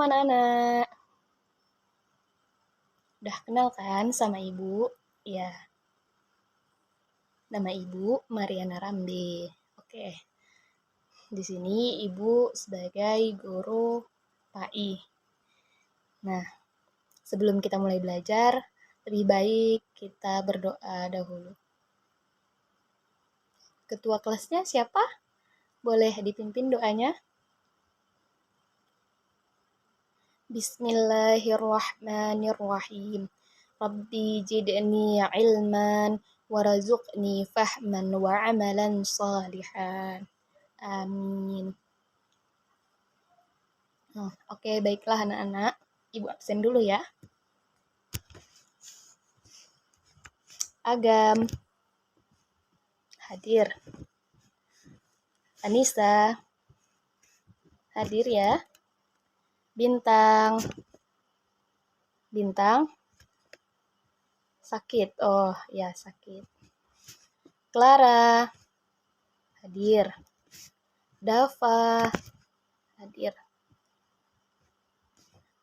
anak-anak. Udah kenal kan sama ibu? Ya, nama ibu Mariana Rambe. Oke, di sini ibu sebagai guru PAI. Nah, sebelum kita mulai belajar, lebih baik kita berdoa dahulu. Ketua kelasnya siapa? Boleh dipimpin doanya? Bismillahirrahmanirrahim. Rabbi jidni ilman warzuqni fahman wa amalan salihan. Amin. Oke, baiklah anak-anak. Ibu absen dulu ya. Agam. Hadir. Anissa. Hadir ya. Bintang. Bintang. Sakit. Oh, ya sakit. Clara. Hadir. Dava. Hadir.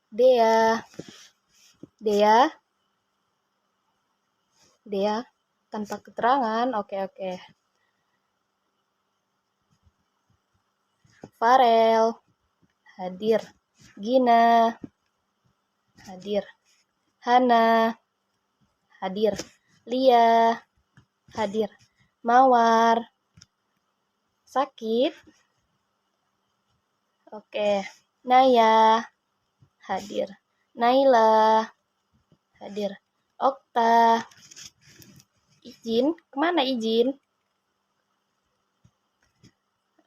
Dea. Dea. Dea tanpa keterangan. Oke. Farel. Hadir. Gina. Hadir. Hana. Hadir. Lia. Hadir. Mawar. Sakit. Oke. Naya. Hadir. Naila. Hadir. Okta. Izin. Kemana izin?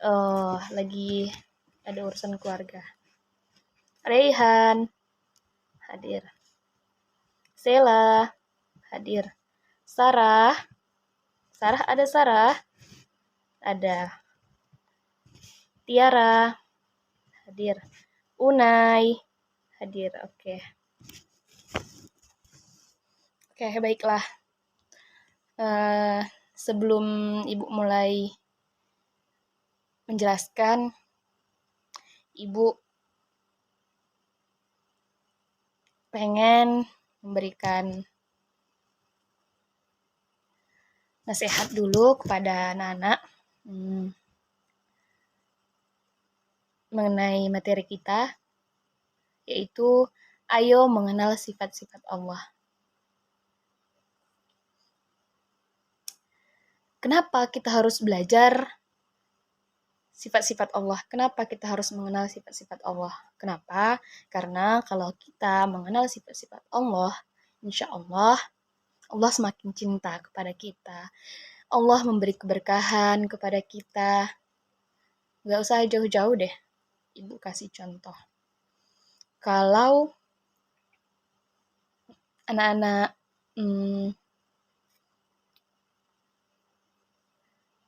Oh, lagi ada urusan keluarga. Raihan. Hadir. Sela. Hadir. Sarah. Sarah, ada Sarah? Ada. Tiara. Hadir. Unai. Hadir. Oke, baiklah. Sebelum ibu mulai menjelaskan, ibu pengen memberikan nasihat dulu kepada anak-anak mengenai materi kita, yaitu ayo mengenal sifat-sifat Allah. Kenapa kita harus belajar sifat-sifat Allah? Kenapa kita harus mengenal sifat-sifat Allah? Kenapa? Karena kalau kita mengenal sifat-sifat Allah, insya Allah semakin cinta kepada kita. Allah memberi keberkahan kepada kita. Gak usah jauh-jauh deh. Ibu kasih contoh. Kalau anak-anak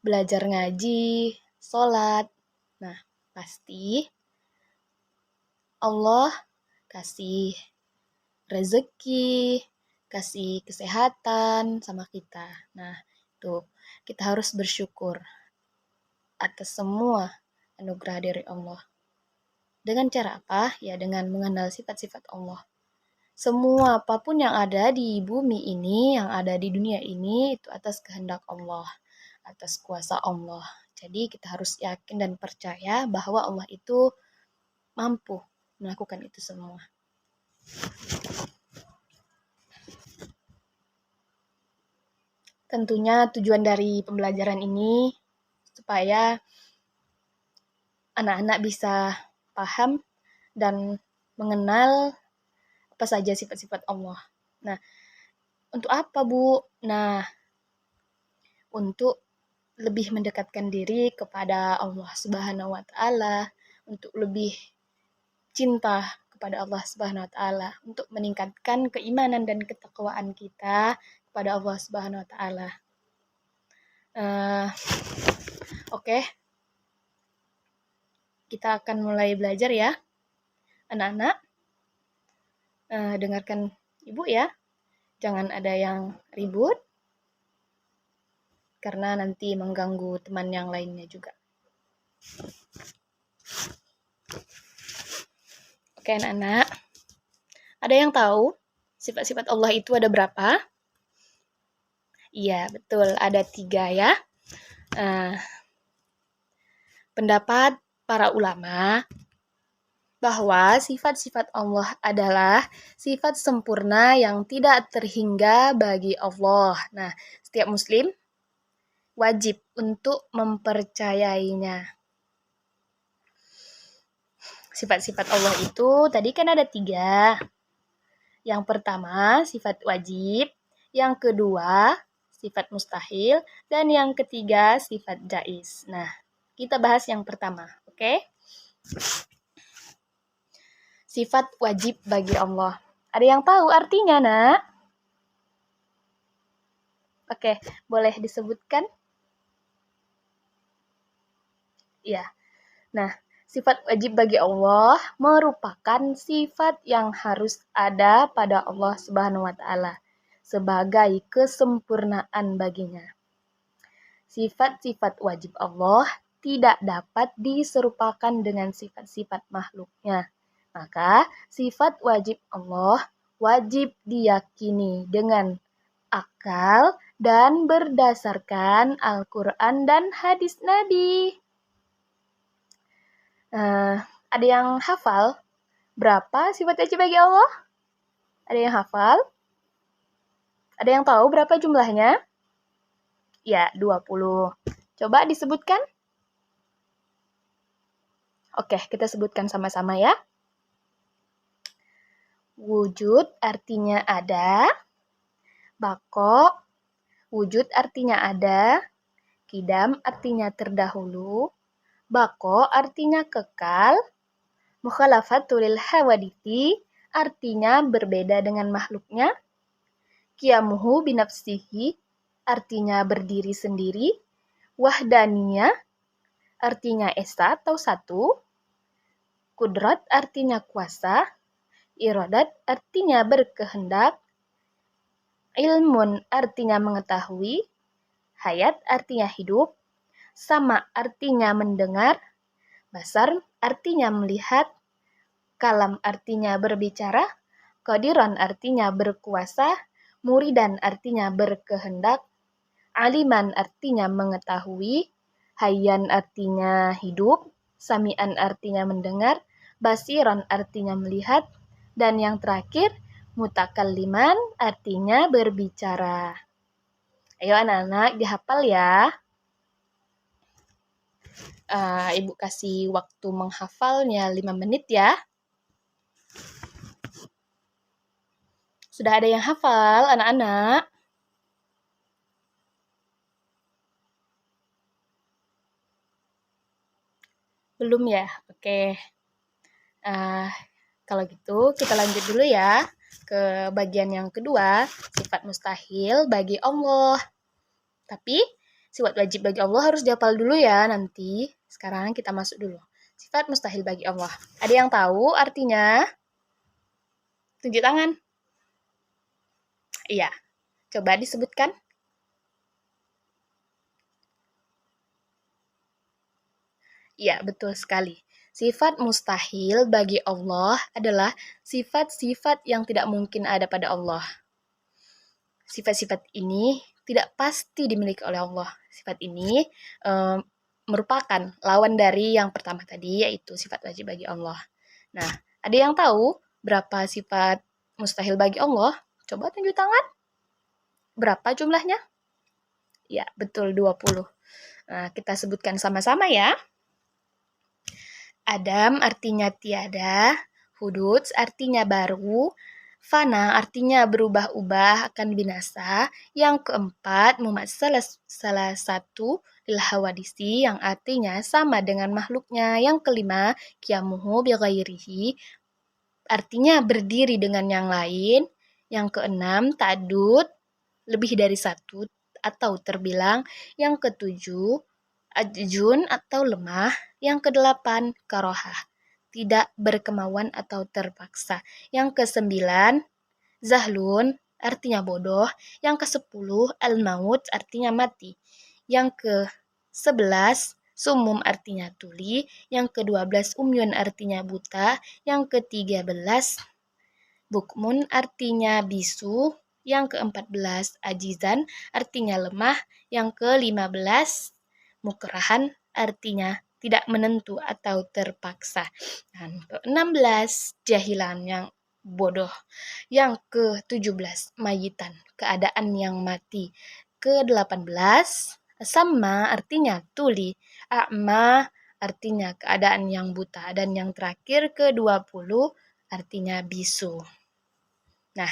belajar ngaji, sholat, nah pasti Allah kasih rezeki, kasih kesehatan sama kita. Nah, tuh kita harus bersyukur atas semua anugerah dari Allah. Dengan cara apa? Ya dengan mengenal sifat-sifat Allah. Semua apapun yang ada di bumi ini, yang ada di dunia ini, itu atas kehendak Allah, atas kuasa Allah. Jadi kita harus yakin dan percaya bahwa Allah itu mampu melakukan itu semua. Tentunya tujuan dari pembelajaran ini supaya anak-anak bisa paham dan mengenal apa saja sifat-sifat Allah. Nah, untuk apa, Bu? Nah, untuk lebih mendekatkan diri kepada Allah Subhanahu wa Ta'ala, untuk lebih cinta kepada Allah Subhanahu wa Ta'ala, untuk meningkatkan keimanan dan ketakwaan kita kepada Allah Subhanahu wa Ta'ala. Oke. Kita akan mulai belajar ya. Anak-anak, dengarkan Ibu ya. Jangan ada yang ribut, karena nanti mengganggu teman yang lainnya juga. Oke anak-anak, ada yang tahu sifat-sifat Allah itu ada berapa? Iya, betul, ada 3 ya. Pendapat para ulama bahwa sifat-sifat Allah adalah sifat sempurna yang tidak terhingga bagi Allah. Nah, setiap muslim wajib untuk mempercayainya. Sifat-sifat Allah itu tadi kan ada 3. Yang pertama, sifat wajib. Yang kedua, sifat mustahil. Dan yang ketiga, sifat jaiz. Nah, kita bahas yang pertama, oke? Sifat wajib bagi Allah. Ada yang tahu artinya, nak? Oke, boleh disebutkan? Ya. Nah, sifat wajib bagi Allah merupakan sifat yang harus ada pada Allah Subhanahu wa taala sebagai kesempurnaan baginya. Sifat-sifat wajib Allah tidak dapat diserupakan dengan sifat-sifat makhluknya. Maka, sifat wajib Allah wajib diyakini dengan akal dan berdasarkan Al-Quran dan hadis Nabi. Ada yang hafal berapa sifat wajib bagi Allah? Ada yang hafal? Ada yang tahu berapa jumlahnya? Ya, 20. Coba disebutkan. Oke, kita sebutkan sama-sama ya. Wujud artinya ada. Bako, wujud artinya ada. Kidam artinya terdahulu. Bako artinya kekal. Mukhalafatul hawaditi artinya berbeda dengan makhluknya. Qiyamuhu binafsihi artinya berdiri sendiri. Wahdaniyah artinya esa atau satu. Kudrat artinya kuasa. Iradat artinya berkehendak. Ilmun artinya mengetahui. Hayat artinya hidup. Sama artinya mendengar. Basar artinya melihat. Kalam artinya berbicara. Qadiran artinya berkuasa. Muridan artinya berkehendak. Aliman artinya mengetahui. Hayyan artinya hidup. Sami'an artinya mendengar. Basiran artinya melihat. Dan yang terakhir, mutakalliman artinya berbicara. Ayo anak-anak dihafal ya. Ibu kasih waktu menghafalnya 5 menit ya. Sudah ada yang hafal anak-anak? Belum ya? Oke. Kalau gitu kita lanjut dulu ya ke bagian yang kedua, sifat mustahil bagi Allah. Tapi sifat wajib bagi Allah harus dihafal dulu ya nanti. Sekarang kita masuk dulu. Sifat mustahil bagi Allah. Ada yang tahu artinya? Tunjuk tangan. Iya. Coba disebutkan. Iya, betul sekali. Sifat mustahil bagi Allah adalah sifat-sifat yang tidak mungkin ada pada Allah. Sifat-sifat ini tidak pasti dimiliki oleh Allah. Sifat ini merupakan lawan dari yang pertama tadi, yaitu sifat wajib bagi Allah. Nah, ada yang tahu berapa sifat mustahil bagi Allah? Coba tunjuk tangan. Berapa jumlahnya? Ya, betul 20. Nah, kita sebutkan sama-sama ya. Adam artinya tiada, hudud artinya baru, fana artinya berubah-ubah akan binasa. Yang keempat, salah satu lil hawadisi yang artinya sama dengan makhluknya. Yang kelima, qiyamuhu bighairihi artinya berdiri dengan yang lain. Yang keenam, ta'dud lebih dari satu atau terbilang. Yang ketujuh, ajun atau lemah. Yang kedelapan, karohah, tidak berkemauan atau terpaksa. Yang kesembilan, zahlun, artinya bodoh. Yang ke-10, al-maut, artinya mati. Yang ke-11, sumum artinya tuli, yang ke-12 umyun artinya buta, yang ke-13 bukmun artinya bisu, yang ke-14 ajizan artinya lemah, yang ke-15 mukrahan artinya tidak menentu atau terpaksa. Dan ke-16 jahilan yang bodoh. Yang ke-17 mayitan, keadaan yang mati. Ke-18 sama artinya tuli, a'ma artinya keadaan yang buta, dan yang terakhir ke-20 artinya bisu. Nah,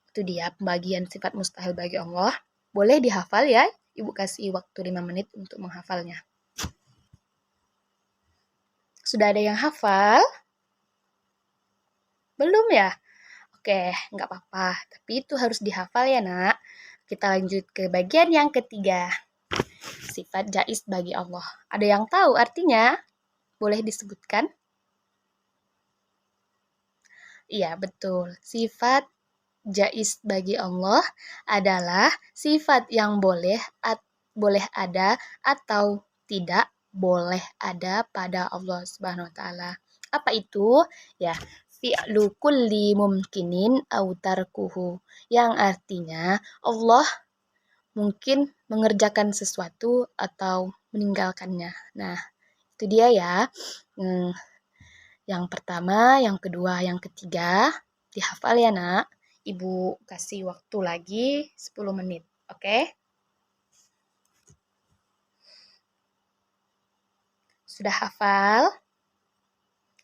itu dia pembagian sifat mustahil bagi Allah. Boleh dihafal ya. Ibu kasih waktu 5 menit untuk menghafalnya. Sudah ada yang hafal? Belum ya? Oke, nggak apa-apa. Tapi itu harus dihafal ya, nak. Kita lanjut ke bagian yang ketiga. Sifat jaiz bagi Allah. Ada yang tahu artinya? Boleh disebutkan? Iya, betul. Sifat jaiz bagi Allah adalah sifat yang boleh ada atau tidak boleh ada pada Allah Subhanahu wa taala. Apa itu? Ya, fi'lu kulli mumkinin au tarkuhu, yang artinya Allah mungkin mengerjakan sesuatu atau meninggalkannya. Nah, itu dia ya. Yang pertama, yang kedua, yang ketiga, dihafal ya, nak. Ibu kasih waktu lagi 10 menit, oke? Sudah hafal?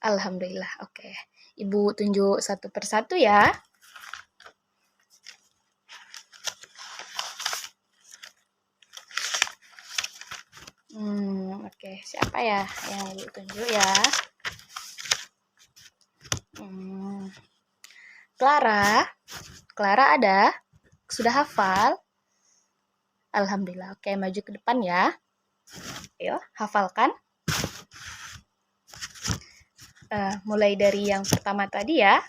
Alhamdulillah, oke. Ibu tunjuk satu persatu ya. Oke. Siapa ya yang Ibu tunjuk ya? Clara ada? Sudah hafal? Alhamdulillah. Oke, maju ke depan ya. Ayo, hafalkan. Mulai dari yang pertama tadi ya.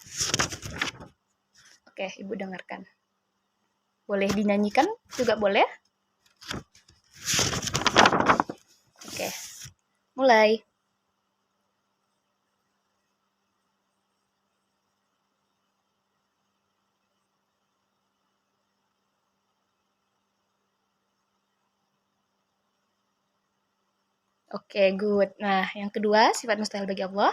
Oke, Ibu dengarkan. Boleh dinyanyikan juga boleh. Oke, mulai. Oke, good. Nah, yang kedua, sifat mustahil bagi Allah.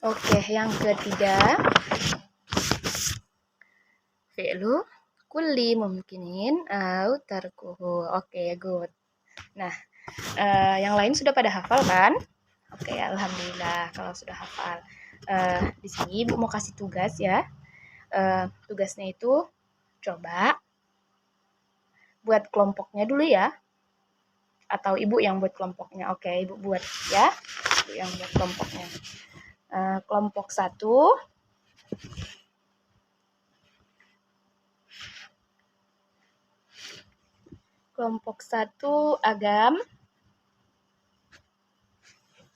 Oke, yang ketiga, fi'lu kulli mumkinin au tarkuhu. Oke, good. Nah, yang lain sudah pada hafal kan? Oke, alhamdulillah kalau sudah hafal. Di sini Ibu mau kasih tugas ya. Tugasnya itu coba buat kelompoknya dulu ya. Atau Ibu yang buat kelompoknya. Oke, Ibu buat ya. Ibu yang buat kelompoknya. Kelompok 1. Kelompok 1 Agam.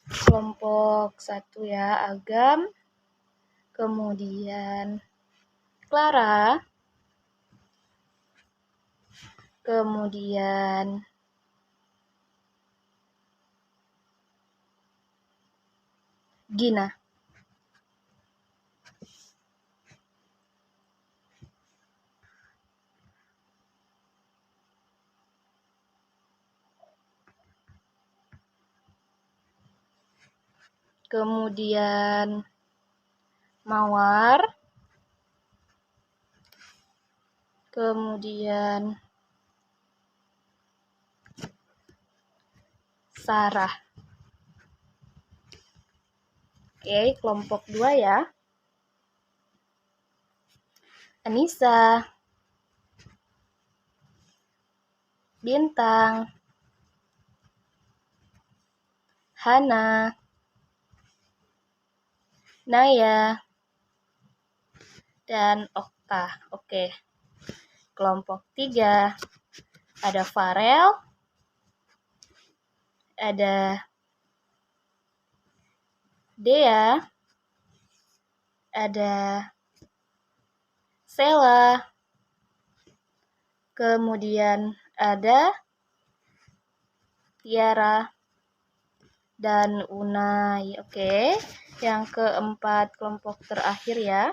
Kelompok 1 ya, Agam. Kemudian Clara. Kemudian Gina. Kemudian Mawar. Kemudian Sarah. Oke, kelompok 2 ya. Anissa. Bintang. Hana. Naya. Dan Okta. Oke. Kelompok 3 ada Farel, ada Dea, ada Sela, kemudian ada Tiara dan Unai. Oke, yang keempat kelompok terakhir ya.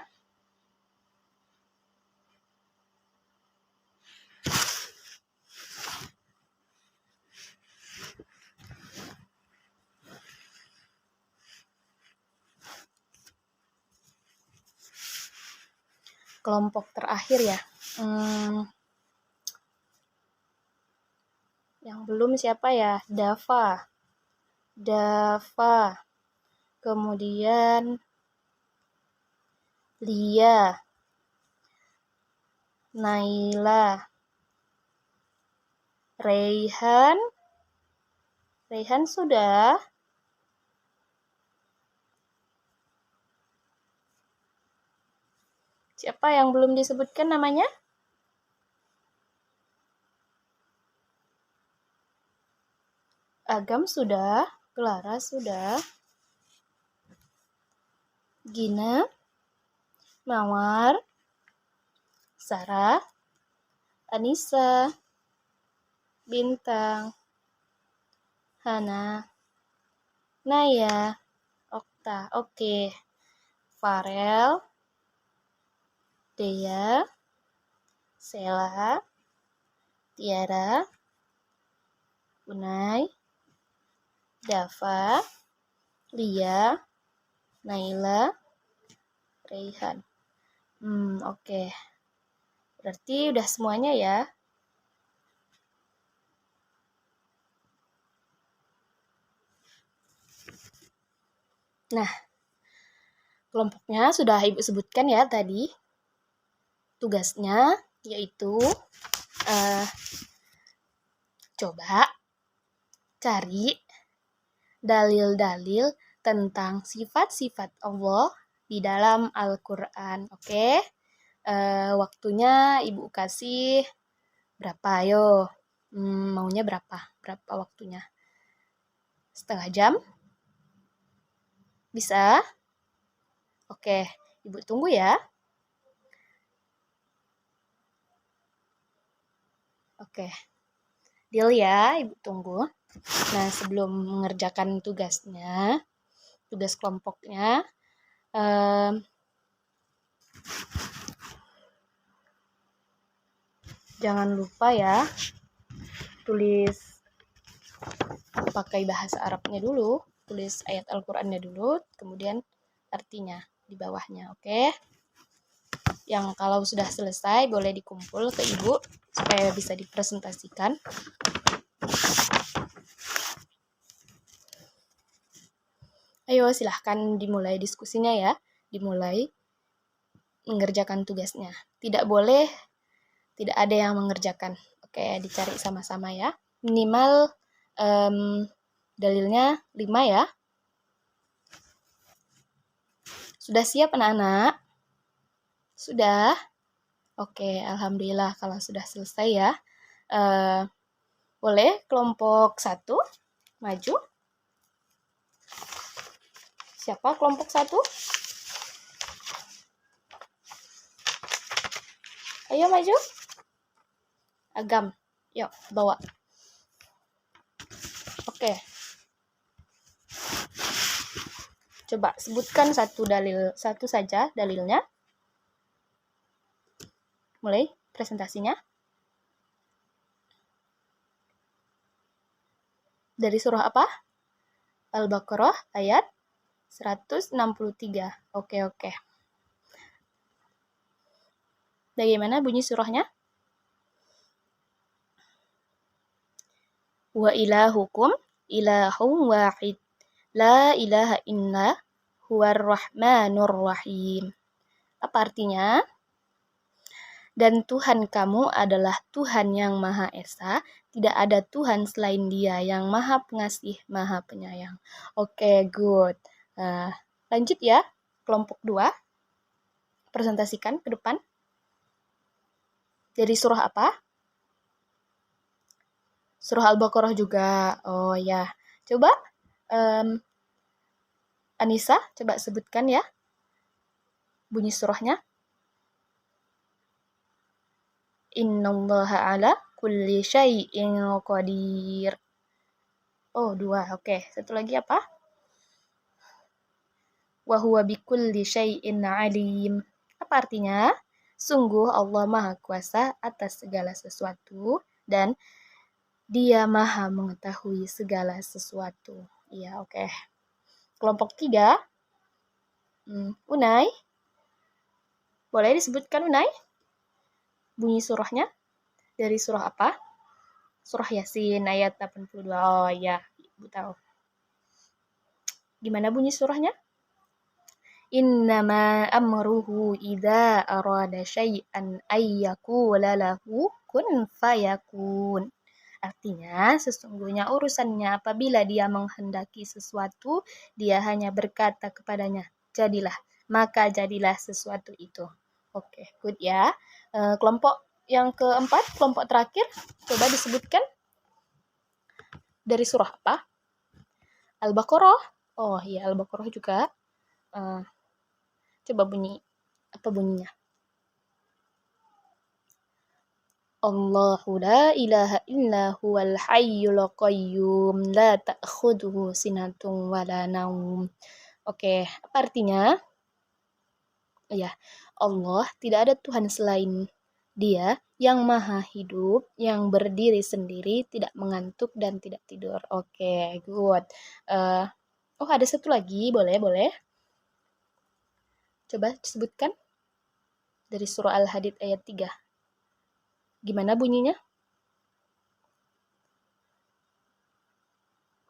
Kelompok terakhir ya. Yang belum siapa ya? Dava. Kemudian Lia, Naila, Raihan sudah. Siapa yang belum disebutkan namanya? Agam sudah, Clara sudah, Gina, Mawar, Sarah, Anissa, Bintang, Hana, Naya, Okta. Oke. Farel, Dea, Sela, Tiara, Unai, Dava, Lia, Naila, Raihan. Oke. Berarti udah semuanya ya. Nah, kelompoknya sudah Ibu sebutkan ya tadi. Tugasnya yaitu coba cari dalil-dalil tentang sifat-sifat Allah di dalam Al-Quran. Oke, waktunya Ibu kasih berapa? Ayo, maunya berapa? Berapa waktunya? Setengah jam? Bisa? Oke, Ibu tunggu ya. Oke, deal ya, Ibu tunggu. Nah, sebelum mengerjakan tugasnya, tugas kelompoknya, jangan lupa ya, tulis pakai bahasa Arabnya dulu, tulis ayat Al-Qur'annya dulu, kemudian artinya di bawahnya, oke? Yang kalau sudah selesai boleh dikumpul ke Ibu supaya bisa dipresentasikan. Ayo silahkan dimulai diskusinya ya, dimulai mengerjakan tugasnya. Tidak boleh tidak ada yang mengerjakan. Oke, dicari sama-sama ya. Minimal dalilnya 5 ya. Sudah siap anak-anak? Sudah? Oke, alhamdulillah kalau sudah selesai ya. Boleh kelompok 1 maju? Siapa kelompok 1? Ayo maju. Agam, yuk bawa. Oke. Coba sebutkan satu saja dalilnya. Mulai presentasinya. Dari surah apa? Al-Baqarah ayat 163. Oke. Bagaimana bunyi surahnya? Wa ilahukum ilahum wahid. La ilaha illa huwar rahmanur rahim. Apa artinya? Dan Tuhan kamu adalah Tuhan yang Maha Esa, tidak ada Tuhan selain Dia yang Maha Pengasih, Maha Penyayang. Oke, good. Lanjut ya, kelompok 2. Presentasikan ke depan. Dari surah apa? Surah Al-Baqarah juga. Oh ya, coba Anissa, coba sebutkan ya bunyi surahnya. Innallaha ala kulli syai'in qadir. Oh, 2. Oke, satu lagi apa? Wa huwa bikulli syai'in alim. Apa artinya? Sungguh Allah Maha Kuasa atas segala sesuatu dan Dia Maha mengetahui segala sesuatu. Iya, oke. Kelompok 3. Unai. Boleh disebutkan Unai? Bunyi surahnya dari surah apa? Surah Yasin ayat 82. Oh iya, Ibu tahu. Gimana bunyi surahnya? Innama amruhu idza arada syai'an ayyakula lahu kun fayakun. Artinya, sesungguhnya urusannya apabila dia menghendaki sesuatu, dia hanya berkata kepadanya, jadilah, maka jadilah sesuatu itu. Oke, good ya. Kelompok yang keempat, kelompok terakhir, coba disebutkan dari surah apa? Al-Baqarah. Oh iya, Al-Baqarah juga. Coba apa bunyinya? Allahu la ilaha illa huwal hayyul qayyum la ta'khudhuhu sinatun wala naum. Oke, apa artinya? Ya, Allah tidak ada Tuhan selain Dia yang maha hidup, yang berdiri sendiri, tidak mengantuk dan tidak tidur. Oke, good. Oh, ada satu lagi, boleh. Coba sebutkan dari surah Al-Hadid ayat 3. Gimana bunyinya?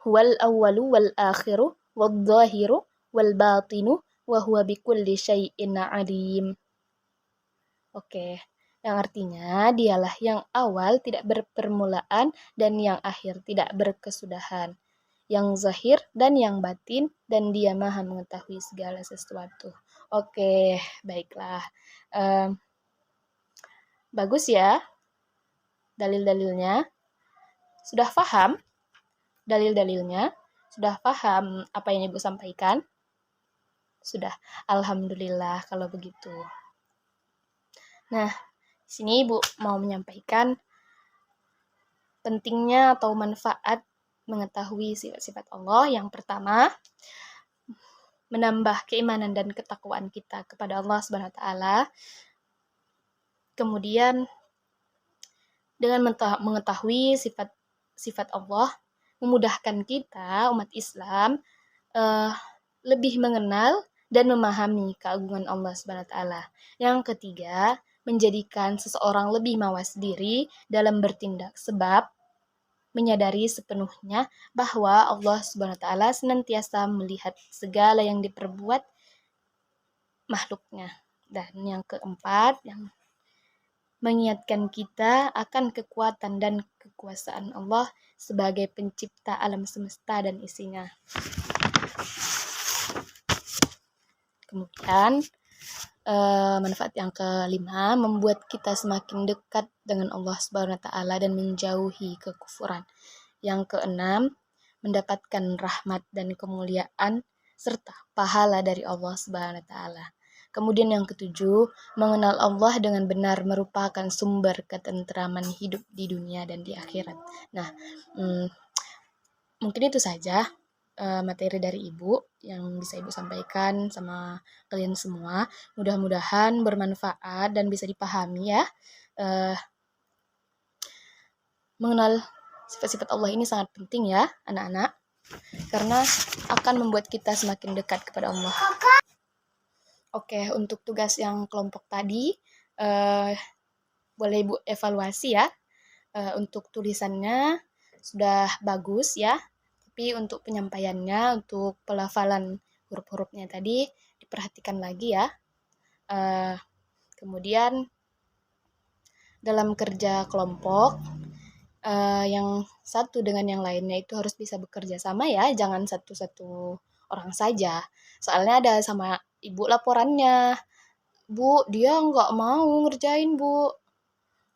Huwal awwalu wal akhiru wal dhahiru wal batinu wa huwa bikulli syai'in alim. Oke, yang artinya dialah yang awal tidak berpermulaan dan yang akhir tidak berkesudahan, yang zahir dan yang batin, dan dia maha mengetahui segala sesuatu. Oke, baiklah. Bagus ya dalil-dalilnya. Sudah paham dalil-dalilnya? Sudah paham apa yang Ibu sampaikan? Sudah. Alhamdulillah kalau begitu. Nah, di sini Ibu mau menyampaikan pentingnya atau manfaat mengetahui sifat-sifat Allah. Yang pertama, menambah keimanan dan ketakwaan kita kepada Allah Subhanahu wa taala. Kemudian dengan mengetahui sifat Allah memudahkan kita umat Islam lebih mengenal dan memahami keagungan Allah Subhanahu wa taala. Yang ketiga, menjadikan seseorang lebih mawas diri dalam bertindak sebab menyadari sepenuhnya bahwa Allah Subhanahu wa taala senantiasa melihat segala yang diperbuat makhluknya. Dan yang keempat, yang mengingatkan kita akan kekuatan dan kekuasaan Allah sebagai pencipta alam semesta dan isinya. Kemudian manfaat yang kelima, membuat kita semakin dekat dengan Allah Subhanahu wa taala dan menjauhi kekufuran. Yang keenam, mendapatkan rahmat dan kemuliaan serta pahala dari Allah Subhanahu wa taala. Kemudian yang ketujuh, mengenal Allah dengan benar merupakan sumber ketentraman hidup di dunia dan di akhirat. Nah, mungkin itu saja materi dari Ibu yang bisa Ibu sampaikan sama kalian semua. Mudah-mudahan bermanfaat dan bisa dipahami ya. Mengenal sifat-sifat Allah ini sangat penting ya anak-anak, karena akan membuat kita semakin dekat kepada Allah. Oke, untuk tugas yang kelompok tadi boleh Ibu evaluasi ya. Untuk tulisannya sudah bagus ya, tapi untuk penyampaiannya, untuk pelafalan huruf-hurufnya tadi diperhatikan lagi ya. Kemudian dalam kerja kelompok, yang satu dengan yang lainnya itu harus bisa bekerja sama ya, jangan satu-satu orang saja. Soalnya ada sama Ibu laporannya, Bu, dia nggak mau ngerjain Bu,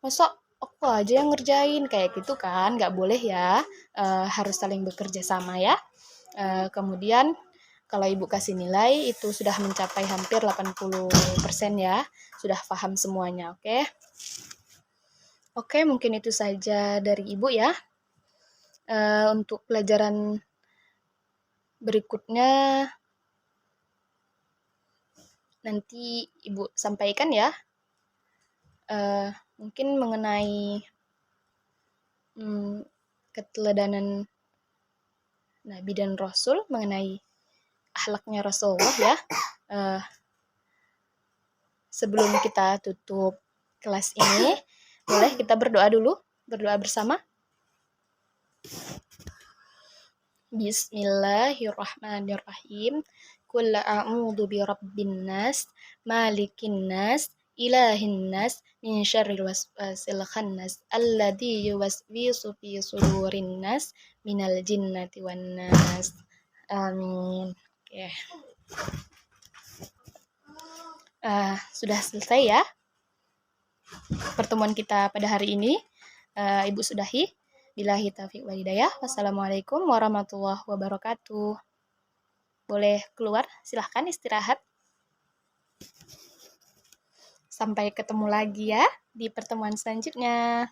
masa aku aja yang ngerjain, kayak gitu kan, nggak boleh ya. Harus saling bekerja sama ya. Kemudian kalau Ibu kasih nilai itu sudah mencapai hampir 80% ya. Sudah paham semuanya, oke? Oke, mungkin itu saja dari Ibu ya. Untuk pelajaran berikutnya nanti Ibu sampaikan ya. Mungkin mengenai keteladanan Nabi dan Rasul, mengenai akhlaknya Rasulullah ya. Sebelum kita tutup kelas ini, boleh kita berdoa dulu, berdoa bersama. Bismillahirrahmanirrahim. Qul a'udzu birabbin nas, malikin nas, ilahin nas, min syarril waswasil khannas, alladzi yuwaswisu fi sudurin nas, minal jinnati wan nas. Amin. Oke. Sudah selesai ya pertemuan kita pada hari ini. Ibu sudahi. Billahi taufiq wal hidayah. Wassalamualaikum warahmatullahi wabarakatuh. Boleh keluar, silahkan istirahat. Sampai ketemu lagi ya di pertemuan selanjutnya.